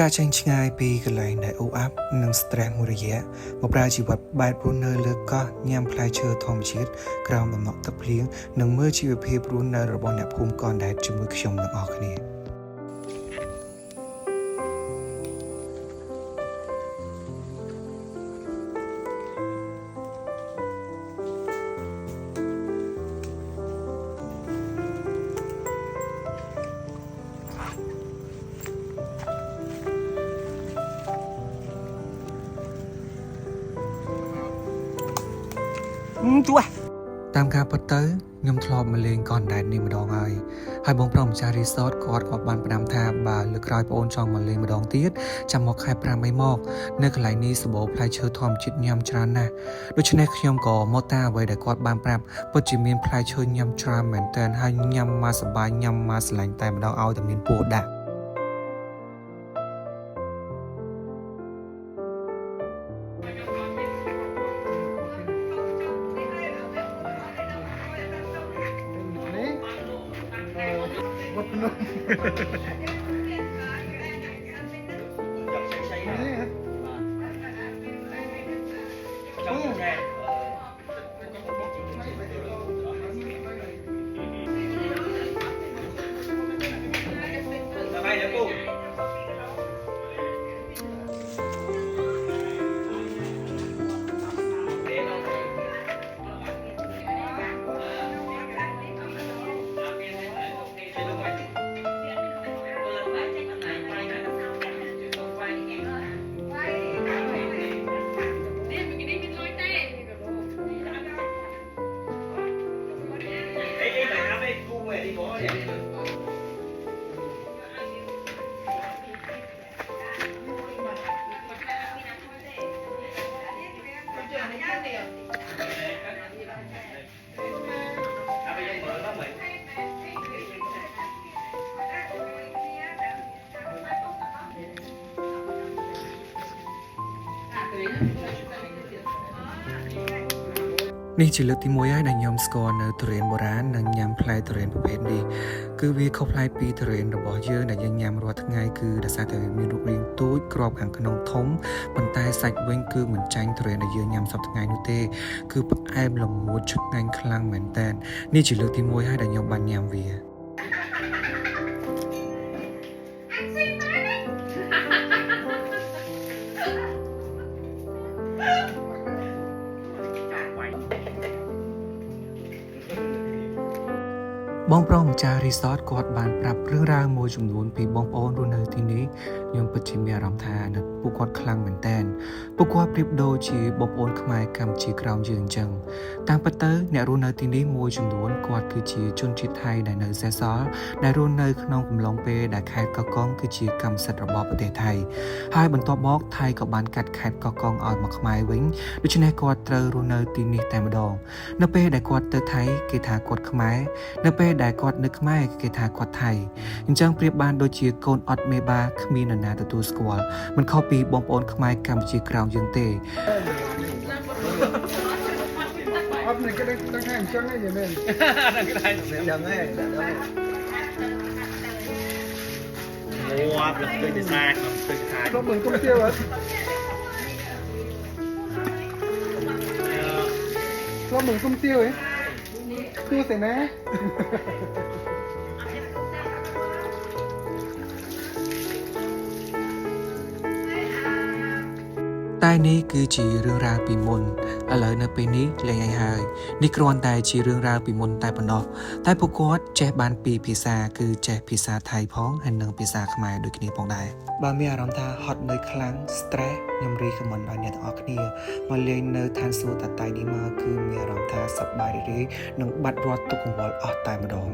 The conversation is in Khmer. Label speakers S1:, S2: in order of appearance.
S1: ចាក់ចេញឆ្ងាយពីកន្លែងដែលអូអាប់និង stress មួយរយៈមកប្រើជីវិតបែបរស់នៅលើកោះញ៉ាំផ្លែឈើធម្មជាតិក្រោមដំណក់ទឹកភ្លៀងនិងមើលជីវភាពរស់នៅរបស់អ្នកភូមិកនដែតជាមួយខ្ញុំទាំងអស់គ្នាទួតាមការពិតទៅខ្ញុំធ្លាប់មកលេងកនដែតនេះម្ដងហើយបងប្រុសម្ចាស់រីសតគាត់បានផ្ដាំថាបើលើកក្រោយបងអូនចង់មកលេងម្ដងទៀតចាំមកខែ5អីមកនៅកន្លែងនេះសម្បូរផ្លែឈើធម្មជាតិញ៉ាំច្រើនណាស់ដូច្នេះខ្ញុំក៏មកតាមអ្វីដែលគាត់បានប្រាប់ពិតជាមានផ្លែឈើញ៉ាំច្រើនមែនទែនហើយញ៉ាំមកសប្បាយញ៉ាំមកស្រឡាញ់តែម្ដងឲ្យតែមានពោះដាក់នេះជាលើកទី1ហើយដែលខ្ញុំស្គាល់នៅទុរេនបុរាណនិងញ៉ាំផ្លែទុរេនប្រភេទនេះគឺវាខុសប្លែកពីទុរេនរបស់យើងដែលយើងញ៉ាំរាល់ថ្ងៃគឺដោយសារតែវាមានរូបរាងទូចក្របខាងក្នុងធំប៉ុន្តែសាច់វិញគឺមិនចាញ់ទុរេនដែលយើងញ៉ាំសប្តាហ៍ថ្ងៃនោះទេគឺផ្អែមល្មួតឆ្ងាញ់ខ្លាំងមែនតើនេះជាលើកទី1ហើយដែលខ្ញុំបានញ៉ាំវាបងប្រុសម្ចាស់រីសតគាត់បានប្រាប់រឿងរ៉ាវមួយចំនួនពីបងប្អូនរស់នៅទីនេះខ្ញុំពិតជាមានអារម្មណ៍ថាពួកគាត់ខ្លាំងមែនតើពួកគាត់ប្រៀបដូចជាបងប្អូនខ្មែរកម្ពុជាក្រោមយើងអញ្ចឹងតាមពិតទៅអ្នករស់នៅទីនេះមួយចំនួនគាត់គឺជាជនជាតិថៃដែលនៅសេសសល់ដែលរស់នៅក្នុងកំឡុងពេលដែលខេត្តកោះកុងគឺជាកម្មសិទ្ធិរបស់ប្រទេសថៃហើយបន្ទាប់មកថៃក៏បានកាត់ខេត្តកោះកុងឲ្យមកខ្មែរវិញដូច្នេះគាត់ត្រូវរស់នៅទីនេះតែម្ដងនៅពេលដែលគាត់ទៅថៃគេថាគាត់ខ្មែរនៅពេលដែលគាត់នៅខ្មែរគេថាគាត់ថៃអញ្ចឹងប្រៀបបានដូចជាកូនអត់មេបាគ្មាននរណាទទួលស្គាល់មិនខុសពីបងប្អូនខ្មែរកម្ពុជាក្រោមយើងទេអត់នឹងគេដឹងថាអញ្ចឹងទេមែនដឹងតែអញ្ចឹងទេអូអាប់លើកទៅសាកទៅខាងក៏មិនគុំទៀវអត់ក៏មិនគុំទៀវហ៎គឺតែណាតែនេះគឺជារឿងរ៉ាវពីមុនឥឡូវនៅពេលនេះលែងហើយនេះគ្រាន់តែជារឿងរ៉ាវពីមុនតែប៉ុណ្ណោះតែពួកគាត់ចេះបានពីរភាសាគឺចេះភាសាថៃផងហើយនិងភាសាខ្មែរដូចគ្នាផងដែរបើមានអារម្មណ៍ថាហត់នឿយខ្លាំង stress ខ្ញុំរីកមិនដល់អ្នកទាំងអស់គ្នាមកលេងនៅឋានសួគ៌តាតៃនេះមកគឺមានអារម្មណ៍ថាសប្បាយរីករាយនិងបាត់រាល់ទុក្ខកង្វល់អស់តែម្ដង